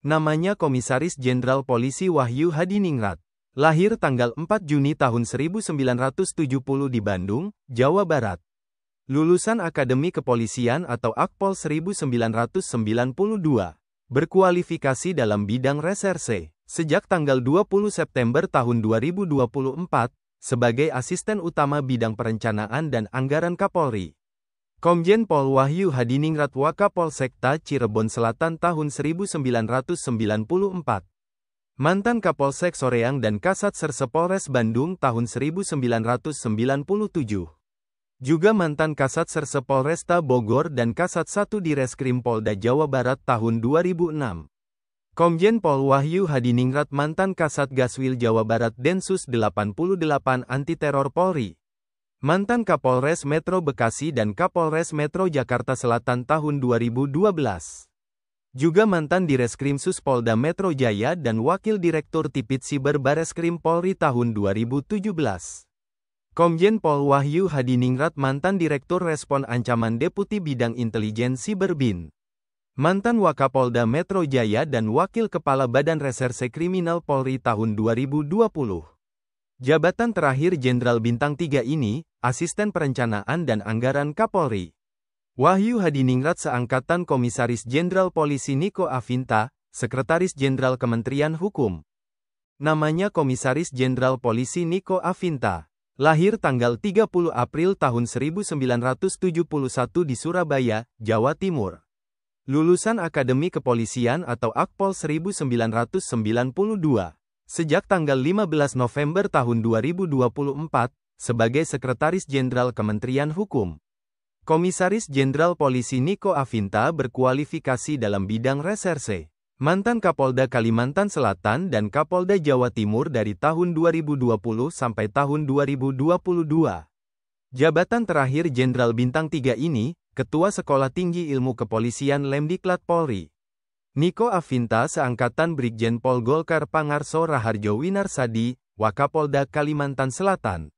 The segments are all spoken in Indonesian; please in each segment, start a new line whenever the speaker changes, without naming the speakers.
Namanya Komisaris Jenderal Polisi Wahyu Hadiningrat. Lahir tanggal 4 Juni tahun 1970 di Bandung, Jawa Barat. Lulusan Akademi Kepolisian atau Akpol 1992. Berkualifikasi dalam bidang reserse. Sejak tanggal 20 September tahun 2024, sebagai Asisten Utama Bidang Perencanaan dan Anggaran Kapolri. Komjen Pol Wahyu Hadiningrat Wakapolsekta Cirebon Selatan tahun 1994. Mantan Kapolsek Soreang dan Kasat Serse Polres Bandung tahun 1997. Juga mantan Kasat Serse Polresta Bogor dan Kasat 1 Direskrim Polda Jawa Barat tahun 2006. Komjen Pol Wahyu Hadiningrat mantan Kasat Gaswil Jawa Barat Densus 88 Anti Teror Polri. Mantan Kapolres Metro Bekasi dan Kapolres Metro Jakarta Selatan tahun 2012. Juga mantan Direskrimsus Polda Metro Jaya dan Wakil Direktur Tipit Siber Bareskrim Polri tahun 2017. Komjen Pol Wahyu Hadiningrat mantan Direktur Respon Ancaman Deputi Bidang Intelijen Siber BIN. Mantan Wakapolda Metro Jaya dan Wakil Kepala Badan Reserse Kriminal Polri tahun 2020. Jabatan terakhir Jenderal Bintang 3 ini, Asisten Perencanaan dan Anggaran Kapolri. Wahyu Hadiningrat seangkatan Komisaris Jenderal Polisi Niko Afinta, Sekretaris Jenderal Kementerian Hukum. Namanya Komisaris Jenderal Polisi Niko Afinta. Lahir tanggal 30 April tahun 1971 di Surabaya, Jawa Timur. Lulusan Akademi Kepolisian atau Akpol 1992. Sejak tanggal 15 November tahun 2024, sebagai Sekretaris Jenderal Kementerian Hukum. Komisaris Jenderal Polisi Niko Afinta berkualifikasi dalam bidang reserse. Mantan Kapolda Kalimantan Selatan dan Kapolda Jawa Timur dari tahun 2020 sampai tahun 2022. Jabatan terakhir Jenderal Bintang 3 ini, Ketua Sekolah Tinggi Ilmu Kepolisian Lemdiklat Polri. Niko Afinta seangkatan Brigjen Pol Golkar Pangarso Raharjo Winarsadi, Wakapolda Kalimantan Selatan.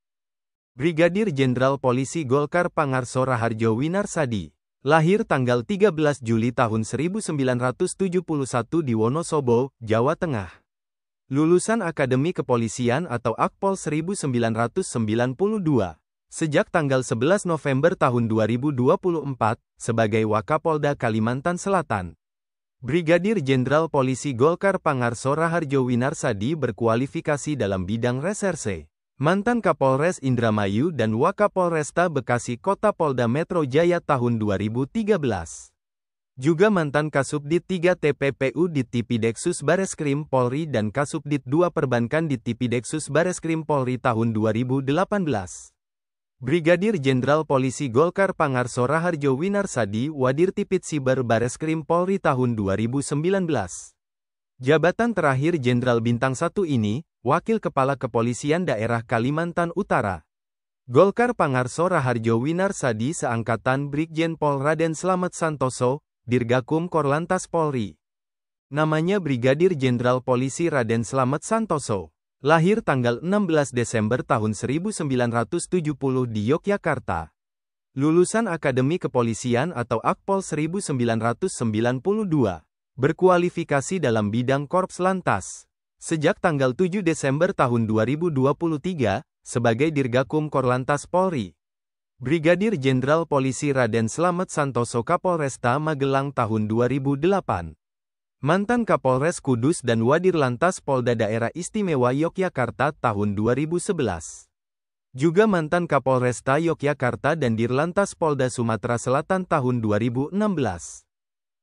Brigadir Jenderal Polisi Golkar Pangarso Raharjo Winarsadi. Lahir tanggal 13 Juli tahun 1971 di Wonosobo, Jawa Tengah. Lulusan Akademi Kepolisian atau Akpol 1992. Sejak tanggal 11 November tahun 2024, sebagai Wakapolda Kalimantan Selatan. Brigadir Jenderal Polisi Golkar Pangarso Raharjo Winarsadi berkualifikasi dalam bidang reserse. Mantan Kapolres Indramayu dan Wakapolresta Bekasi Kota Polda Metro Jaya tahun 2013. Juga mantan Kasubdit 3 TPPU di Tipideksus Bareskrim Polri dan Kasubdit 2 Perbankan di Tipideksus Bareskrim Polri tahun 2018. Brigadir Jenderal Polisi Golkar Pangarso Raharjo Winarsadi Wadir Tipit Siber Bareskrim Polri tahun 2019. Jabatan terakhir Jenderal Bintang 1 ini, Wakil Kepala Kepolisian Daerah Kalimantan Utara. Golkar Pangarso Raharjo Winarsadi seangkatan Brigjen Pol Raden Slamet Santoso, Dirgakum Korlantas Polri. Namanya Brigadir Jenderal Polisi Raden Slamet Santoso. Lahir tanggal 16 Desember tahun 1970 di Yogyakarta. Lulusan Akademi Kepolisian atau Akpol 1992. Berkualifikasi dalam bidang Korps Lantas. Sejak tanggal 7 Desember tahun 2023, sebagai Dirgakum Korlantas Polri. Brigadir Jenderal Polisi Raden Slamet Santoso Kapolresta Magelang tahun 2008. Mantan Kapolres Kudus dan Wadir Lantas Polda Daerah Istimewa Yogyakarta tahun 2011. Juga mantan Kapolresta Yogyakarta dan Dirlantas Polda Sumatera Selatan tahun 2016.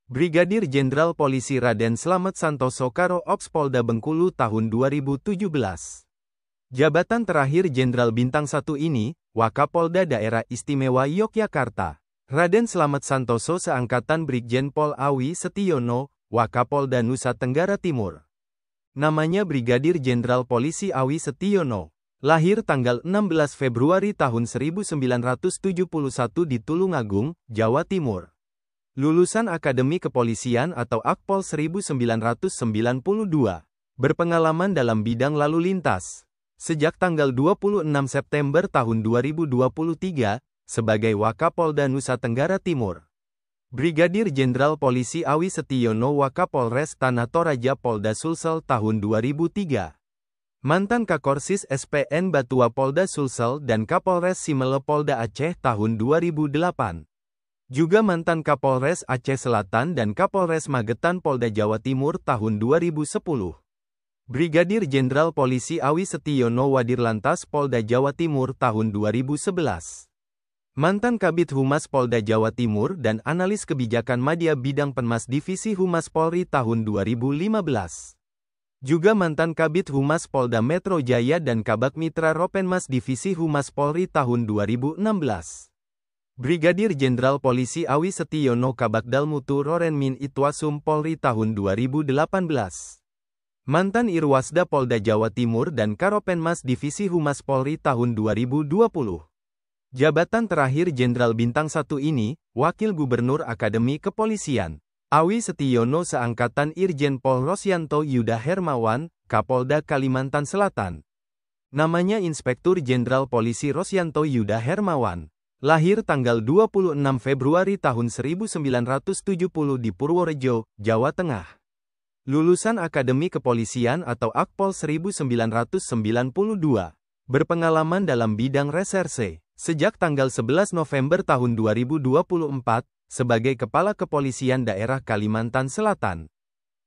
Brigadir Jenderal Polisi Raden Slamet Santoso Karo Ops Polda Bengkulu tahun 2017. Jabatan terakhir Jenderal Bintang 1 ini, Wakapolda Daerah Istimewa Yogyakarta. Raden Slamet Santoso seangkatan Brigjen Pol Awi Setiono, Wakapolda Nusa Tenggara Timur. Namanya Brigadir Jenderal Polisi Awi Setiono. Lahir tanggal 16 Februari tahun 1971 di Tulungagung, Jawa Timur. Lulusan Akademi Kepolisian atau Akpol 1992. Berpengalaman dalam bidang lalu lintas. Sejak tanggal 26 September tahun 2023, sebagai Wakapolda Nusa Tenggara Timur. Brigadir Jenderal Polisi Awi Setiono Wakapolres Tanah Toraja Polda Sulsel tahun 2003. Mantan Kakorsis SPN Batua Polda Sulsel dan Kapolres Simele Polda Aceh tahun 2008. Juga mantan Kapolres Aceh Selatan dan Kapolres Magetan Polda Jawa Timur tahun 2010. Brigadir Jenderal Polisi Awi Setiono Wadirlantas Polda Jawa Timur tahun 2011. Mantan Kabid Humas Polda Jawa Timur dan analis kebijakan Madya Bidang Penmas Divisi Humas Polri tahun 2015. Juga mantan Kabid Humas Polda Metro Jaya dan Kabak Mitra Ropenmas Divisi Humas Polri tahun 2016. Brigadir Jenderal Polisi Awi Setiono Kabakdal Mutu Rorenmin Itwasum Polri tahun 2018. Mantan Irwasda Polda Jawa Timur dan Karopenmas Divisi Humas Polri tahun 2020. Jabatan terakhir Jenderal Bintang 1 ini, Wakil Gubernur Akademi Kepolisian. Awi Setiono seangkatan Irjen Pol Rosyanto Yuda Hermawan, Kapolda Kalimantan Selatan. Namanya Inspektur Jenderal Polisi Rosyanto Yuda Hermawan. Lahir tanggal 26 Februari tahun 1970 di Purworejo, Jawa Tengah. Lulusan Akademi Kepolisian atau Akpol 1992. Berpengalaman dalam bidang reserse. Sejak tanggal 11 November tahun 2024, sebagai Kepala Kepolisian Daerah Kalimantan Selatan.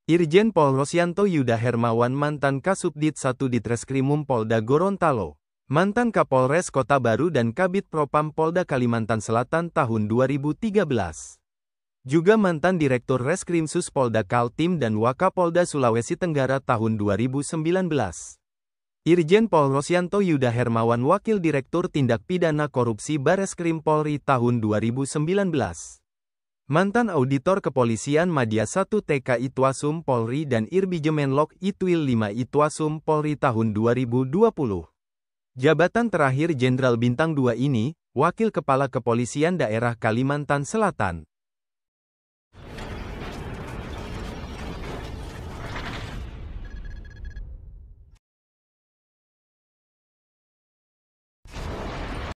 Irjen Pol Rosyanto Yuda Hermawan mantan Kasubdit 1 Ditreskrimum Polda Gorontalo. Mantan Kapolres Kota Baru dan Kabid Propam Polda Kalimantan Selatan tahun 2013. Juga mantan Direktur Reskrimsus Polda Kaltim dan Wakapolda Sulawesi Tenggara tahun 2019. Irjen Pol Rosyanto Yuda Hermawan Wakil Direktur Tindak Pidana Korupsi Bareskrim Polri tahun 2019. Mantan Auditor Kepolisian Madya 1 TK Itwasum Polri dan Irbijemenlok Itwil 5 Itwasum Polri tahun 2020. Jabatan terakhir Jenderal Bintang 2 ini, Wakil Kepala Kepolisian Daerah Kalimantan Selatan.